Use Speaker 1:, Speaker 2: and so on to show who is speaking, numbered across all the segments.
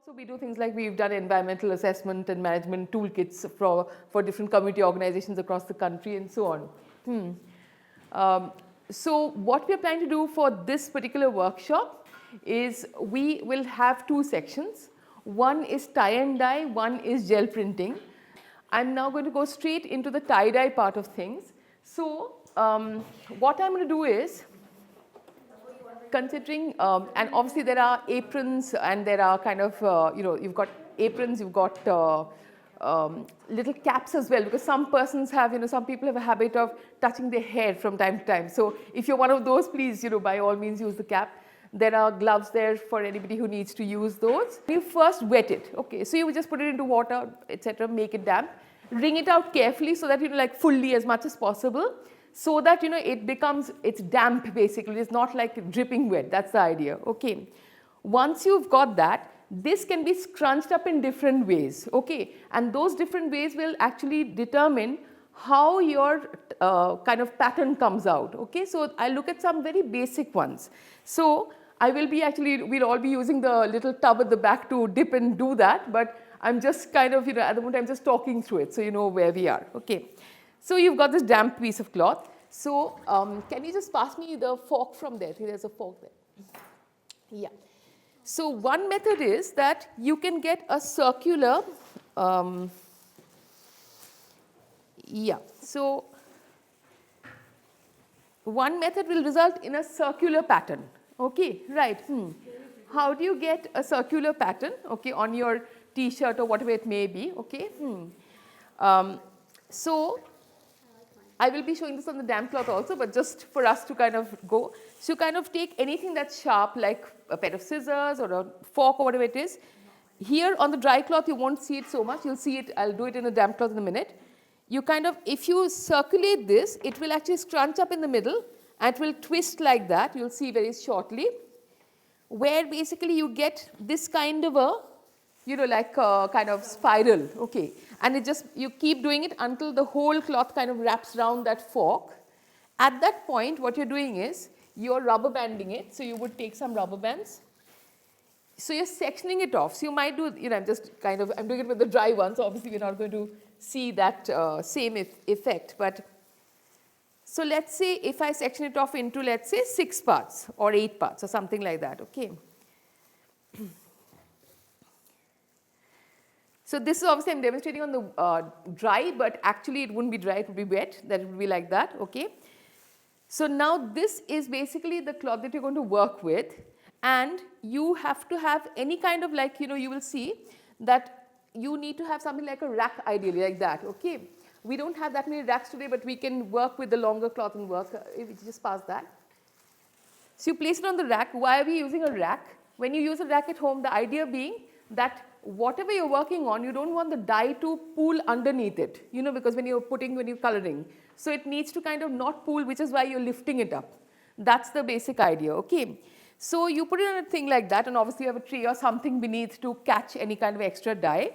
Speaker 1: So we do things like we've done environmental assessment and management toolkits for different community organizations across the country and so on. So what we're planning to do for this particular workshop is we will have two sections. One is tie and dye, one is gel printing. I'm now going to go straight into the tie-dye part of things. So what I'm going to do is, considering, and obviously there are aprons and there are kind of, you've got aprons, you've got little caps as well, because some persons have, some people have a habit of touching their hair from time to time. So if you're one of those, please, by all means use the cap. There are gloves there for anybody who needs to use those. You first wet it, okay? So you just put it into water, etc., make it damp. Wring it out carefully so that, like fully as much as possible, so that, it's damp basically. It's not like dripping wet. That's the idea, okay? Once you've got that, this can be scrunched up in different ways, okay? And those different ways will actually determine how your kind of pattern comes out, okay? So I'll look at some very basic ones. So I will be we'll all be using the little tub at the back to dip and do that, but I'm just kind of, at the moment I'm just talking through it so you know where we are, okay? So you've got this damp piece of cloth. So can you just pass me the fork from there? There's a fork there. Yeah. So one method is that you can get a circular, so one method will result in a circular pattern, okay, right. How do you get a circular pattern, okay, on your t-shirt or whatever it may be, okay. So I will be showing this on the damp cloth also, but just for us to kind of go. So you kind of take anything that's sharp, like a pair of scissors or a fork or whatever it is. Here on the dry cloth, you won't see it so much. You'll see it, I'll do it in the damp cloth in a minute. You kind of, if you circulate this, it will actually scrunch up in the middle and it will twist like that. You'll see very shortly, where basically you get this kind of a, like a kind of spiral, okay. And it just, you keep doing it until the whole cloth kind of wraps around that fork. At that point, what you're doing is, you're rubber banding it. So you would take some rubber bands. So you're sectioning it off. So you might do, I'm doing it with the dry one, so obviously we're not going to see that same effect. But so let's say if I section it off into, let's say 6 parts or 8 parts or something like that, okay. So this is obviously I'm demonstrating on the dry, but actually it wouldn't be dry, it would be wet, that it would be like that, okay. So now this is basically the cloth that you're going to work with, and you have to have any kind of like, you will see that you need to have something like a rack ideally like that, okay. We don't have that many racks today, but we can work with the longer cloth and work, if you just pass that. So you place it on the rack. Why are we using a rack? When you use a rack at home, the idea being that whatever you're working on, you don't want the dye to pool underneath it, because when you're coloring. So it needs to kind of not pool, which is why you're lifting it up. That's the basic idea, okay. So you put it on a thing like that, and obviously you have a tray or something beneath to catch any kind of extra dye.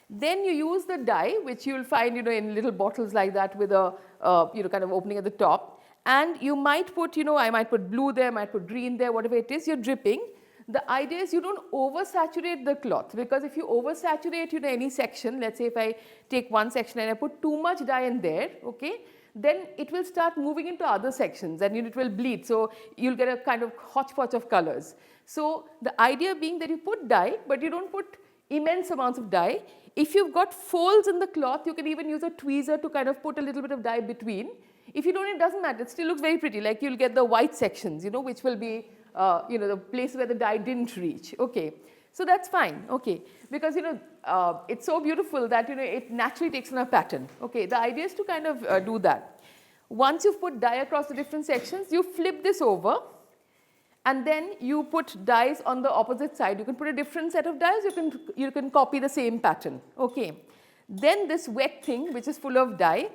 Speaker 1: Then you use the dye, which you'll find, in little bottles like that with a, kind of opening at the top. And you might put, I might put blue there, I might put green there, whatever it is, you're dripping. The idea is you don't oversaturate the cloth, because if you oversaturate any section, let's say if I take one section and I put too much dye in there, okay, then it will start moving into other sections and it will bleed. So you'll get a kind of hodgepodge of colors. So the idea being that you put dye, but you don't put immense amounts of dye. If you've got folds in the cloth, you can even use a tweezer to kind of put a little bit of dye between. If you don't, it doesn't matter. It still looks very pretty. Like you'll get the white sections, which will be the place where the dye didn't reach, okay. So that's fine, okay, because it's so beautiful that it naturally takes on a pattern, okay. The idea is to kind of do that. Once you've put dye across the different sections, you flip this over, and then you put dyes on the opposite side. You can put a different set of dyes, you can copy the same pattern, okay. Then this wet thing, which is full of dye,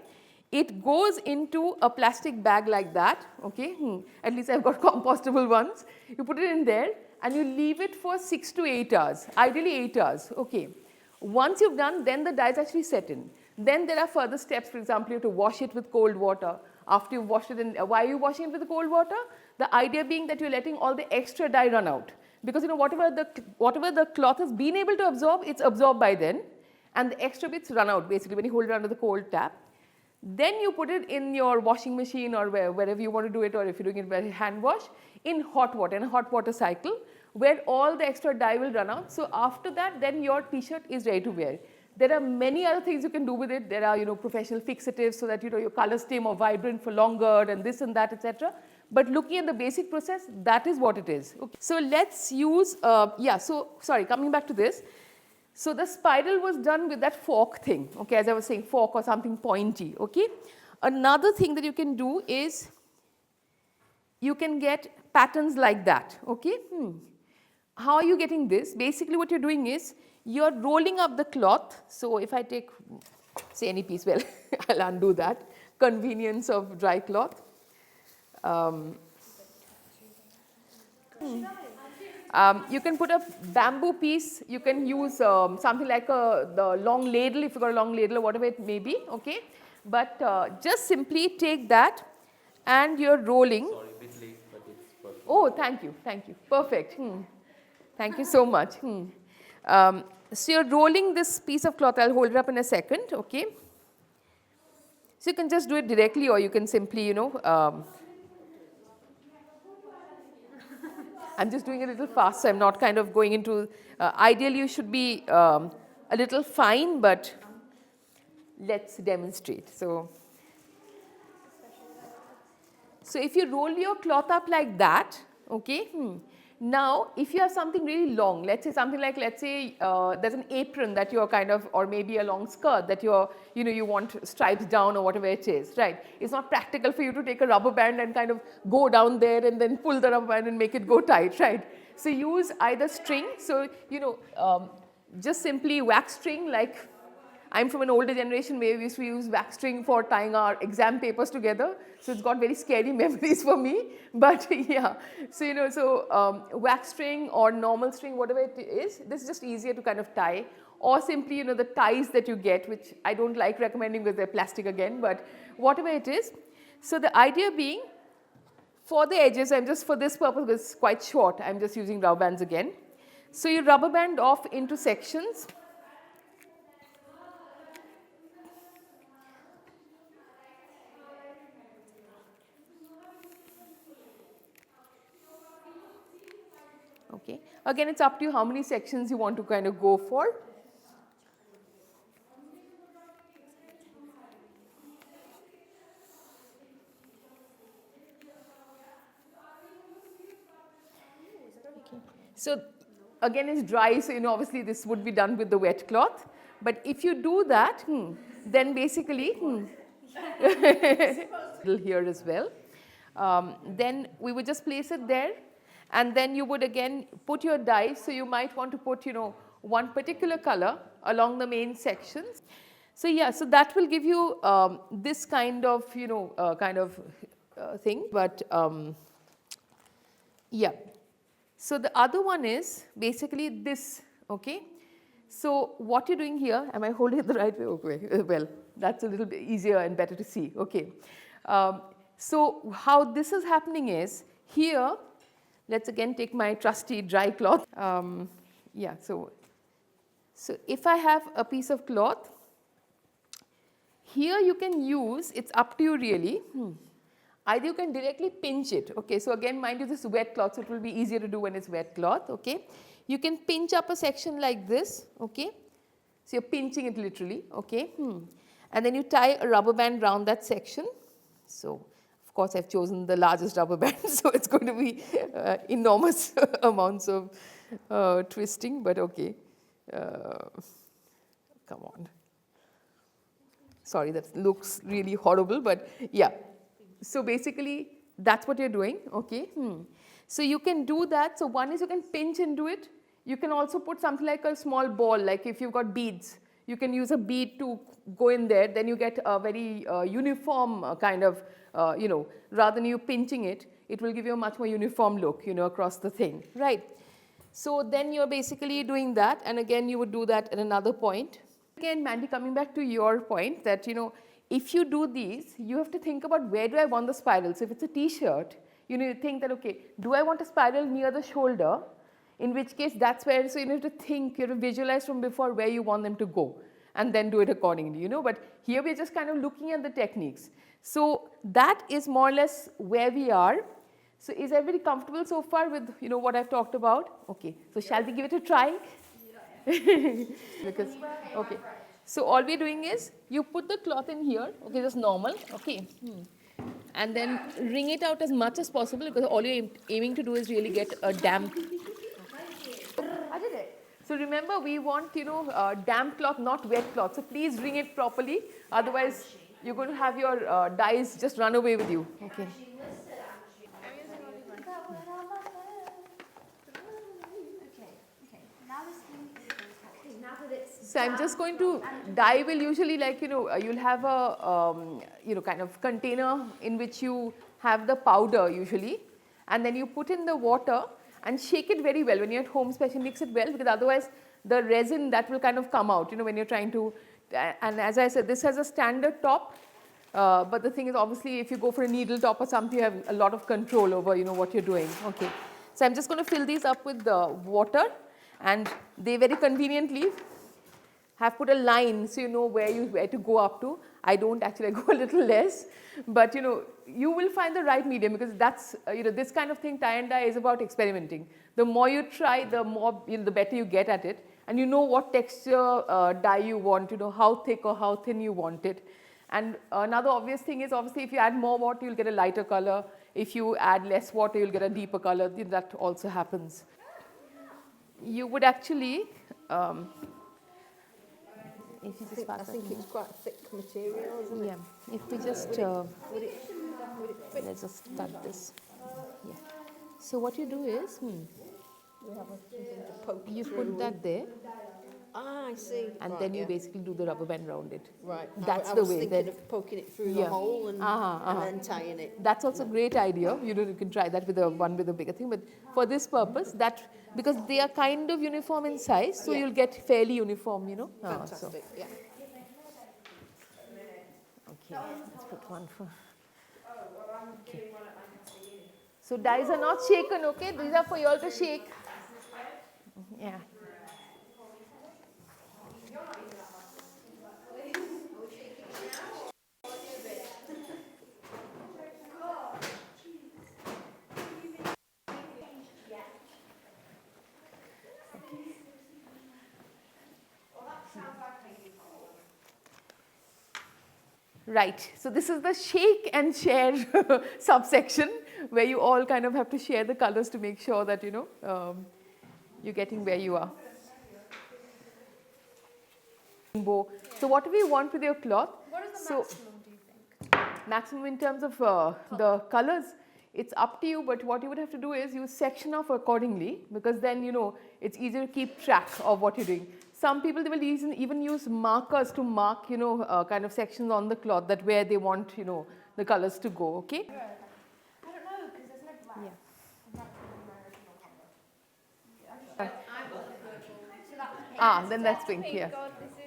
Speaker 1: it goes into a plastic bag like that, okay. At least I've got compostable ones. You put it in there and you leave it for 6 to 8 hours, ideally 8 hours, okay. Once you've done, then the dyes actually set in. Then there are further steps. For example, you have to wash it with cold water. After you've washed it, why are you washing it with the cold water? The idea being that you're letting all the extra dye run out. because whatever the cloth has been able to absorb, it's absorbed by then, and the extra bits run out basically when you hold it under the cold tap. Then you put it in your washing machine or wherever you want to do it, or if you're doing it by hand wash, in hot water, in a hot water cycle, where all the extra dye will run out. So after that, then your t-shirt is ready to wear. There are many other things you can do with it. There are, professional fixatives so that, your colors stay more vibrant for longer and this and that, etc. But looking at the basic process, that is what it is. Okay. So let's use, coming back to this. So the spiral was done with that fork thing, okay, as I was saying, fork or something pointy, okay. Another thing that you can do is you can get patterns like that, okay. How are you getting this? Basically what you're doing is you're rolling up the cloth. So if I take, say, any piece, well, I'll undo that, convenience of dry cloth. You can put a bamboo piece, you can use something like the long ladle, if you've got a long ladle or whatever it may be, okay. But just simply take that and you're rolling.
Speaker 2: Sorry, a bit late, but it's perfect.
Speaker 1: Oh, thank you, perfect. Thank you so much. So you're rolling this piece of cloth, I'll hold it up in a second, okay. So you can just do it directly, or you can simply, I'm just doing a little fast, so I'm not kind of going into, ideally you should be a little fine, but let's demonstrate. So if you roll your cloth up like that, okay, now if you have something really long, let's say something like, there's an apron that you're kind of, or maybe a long skirt that you want stripes down or whatever it is, right? It's not practical for you to take a rubber band and kind of go down there and then pull the rubber band and make it go tight, right? So use either string, so just simply wax string, like I'm from an older generation where we used to use wax string for tying our exam papers together. So it's got very scary memories for me. But yeah, so wax string or normal string, whatever it is, this is just easier to kind of tie. Or simply, the ties that you get, which I don't like recommending because they're plastic again, but whatever it is. So the idea being, for the edges, I'm just, for this purpose, because it's quite short, I'm just using rubber bands again. So you rubber band off into sections. Okay. Again, it's up to you how many sections you want to kind of go for. Okay. So again, it's dry, so obviously this would be done with the wet cloth. But if you do that, then basically, here as well. Then we would just place it there. And then you would again put your dye, so you might want to put, one particular color along the main sections. So yeah, so that will give you this kind of, thing. But yeah, so the other one is basically this, okay. So what you're doing here, am I holding it the right way? Okay, well, that's a little bit easier and better to see, okay. So how this is happening is, here, let's again take my trusty dry cloth. Yeah, so if I have a piece of cloth, here you can use, it's up to you really. Either you can directly pinch it, okay. So again, mind you, this is wet cloth, so it will be easier to do when it's wet cloth, okay. You can pinch up a section like this, okay. So you're pinching it literally, okay. And then you tie a rubber band around that section. So of course, I've chosen the largest rubber band, so it's going to be enormous amounts of twisting, but okay. Come on. Sorry, that looks really horrible, but yeah. So basically, that's what you're doing, okay. So you can do that. So one is you can pinch into it. You can also put something like a small ball, like if you've got beads, you can use a bead to go in there. Then you get a very uniform kind of, rather than you pinching it, it will give you a much more uniform look, across the thing, right? So then you're basically doing that, and again you would do that at another point. Again, Mandy, coming back to your point that, if you do these, you have to think about where do I want the spiral. So if it's a t-shirt, you think that, okay, do I want a spiral near the shoulder in which case that's where, so you have to think, you have to visualize from before where you want them to go and then do it accordingly, you know. But here we're just kind of looking at the techniques. So that is more or less where we are. So is everybody comfortable so far with, you know, what I've talked about? Okay, so shall we give it a try? Because, okay. So all we're doing is you put the cloth in here, okay, just normal, okay. And then wring it out as much as possible, because all you're aiming to do is really get a damp. I did it. So remember, we want, you know, damp cloth, not wet cloth. So please wring it properly, otherwise you're going to have your dyes just run away with you. Okay. So I'm just going to, dye will usually, like, you know, you'll have a, you know, kind of container in which you have the powder usually, and then you put in the water and shake it very well. When you're at home, especially mix it well, because otherwise the resin that will kind of come out, you know, when you're trying to, and as I said, this has a standard top, but the thing is, obviously, if you go for a needle top or something, you have a lot of control over, you know, what you're doing. Okay. So I'm just going to fill these up with the water, and they very conveniently have put a line so you know where to go up to. I don't actually, I go a little less, but you know, you will find the right medium, because that's, you know, this kind of thing, tie and dye, is about experimenting. The more you try, the more, you know, the better you get at it, and you know what texture dye you want, you know, how thick or how thin you want it. And another obvious thing is, obviously, if you add more water, you'll get a lighter color. If you add less water, you'll get a deeper color. That also happens. You would actually, if you just
Speaker 3: I think it's quite thick material, isn't it?
Speaker 1: yeah, if we just, let's just cut this. Yeah. So what you do is,
Speaker 3: We have something to poke
Speaker 1: you
Speaker 3: through.
Speaker 1: put that there,
Speaker 3: Ah, I see.
Speaker 1: and
Speaker 3: Right,
Speaker 1: then you
Speaker 3: yeah.
Speaker 1: basically do the rubber band around it.
Speaker 3: Right.
Speaker 1: That's
Speaker 3: I
Speaker 1: the
Speaker 3: was
Speaker 1: way
Speaker 3: thinking
Speaker 1: that-
Speaker 3: of poking it through
Speaker 1: Yeah.
Speaker 3: the hole and,
Speaker 1: Uh-huh.
Speaker 3: and then tying it.
Speaker 1: That's also a great idea. You know, you can try that with the one with a bigger thing. But for this purpose, that, because they are kind of uniform in size, so
Speaker 3: Yeah.
Speaker 1: you'll get fairly uniform, you know. So,
Speaker 3: Fantastic, yeah.
Speaker 1: okay, let's put one for. Okay. So dyes are not shaken, okay? These are for you all to shake. Yeah. Right. So this is the shake and share subsection, where you all kind of have to share the colors to make sure that, you know, you're getting where you are. Rainbow. So what do we want with your cloth?
Speaker 4: What is the
Speaker 1: So-
Speaker 4: maximum, do you think?
Speaker 1: Maximum in terms of the colors, it's up to you, but what you would have to do is you section off accordingly, because then, you know, it's easier to keep track of what you're doing. Some people, they will even use markers to mark, you know, kind of sections on the cloth, that where they want, you know, the colors to go, okay?
Speaker 4: I don't know, because there's no black.
Speaker 1: Yeah.
Speaker 4: And that's my original colour.
Speaker 1: Ah, then that's pink, yeah.
Speaker 4: God, this is...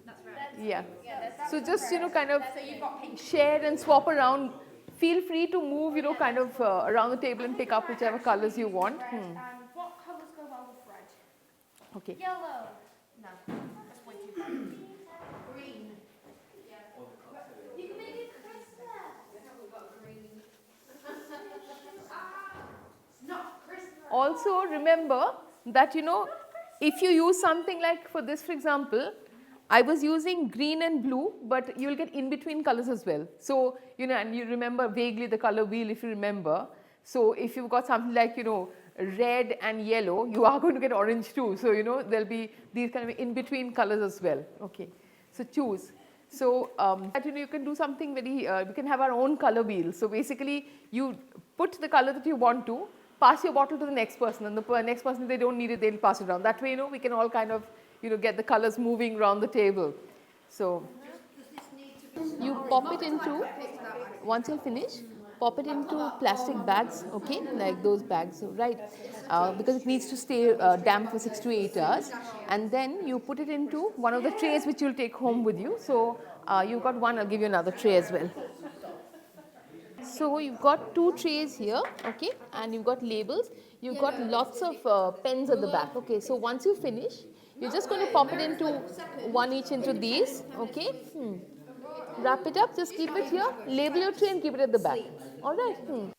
Speaker 4: That's right.
Speaker 1: Yeah.
Speaker 4: Yeah,
Speaker 1: So just, you know, kind of
Speaker 4: so you've got pink.
Speaker 1: share and swap around. Feel free to move, you know, kind of around the table and pick up whichever colors you want.
Speaker 4: Red, and what colours go well with red?
Speaker 1: Okay.
Speaker 4: Yellow. No, that's way too bright. Green. You can make it Christmas. Not Christmas.
Speaker 1: Also remember that, you know, if you use something like, for this for example, I was using green and blue, but you will get in between colors as well. So, you know, and you remember vaguely the color wheel, if you remember. So if you've got something like, you know, red and yellow, you are going to get orange too. So, you know, there'll be these kind of in between colors as well. Okay. So choose. So, you know, you can do something very, we can have our own color wheel. So basically you put the color that you want to, pass your bottle to the next person, and the next person, if they don't need it, they'll pass it around. That way, you know, we can all kind of, you know, get the colors moving around the table. So you pop it into, once you finish, pop it into plastic bags, okay, like those bags, so, right, because it needs to stay damp for 6 to 8 hours, and then you put it into one of the trays which you'll take home with you. So you've got one, I'll give you another tray as well. So you've got 2 trays here, okay, and you've got labels. You've got lots of pens at the back. Okay, so once you finish, you're just going to pop it into one each into these. Okay. Wrap it up. Just keep it here. Label your tray and keep it at the back. All right.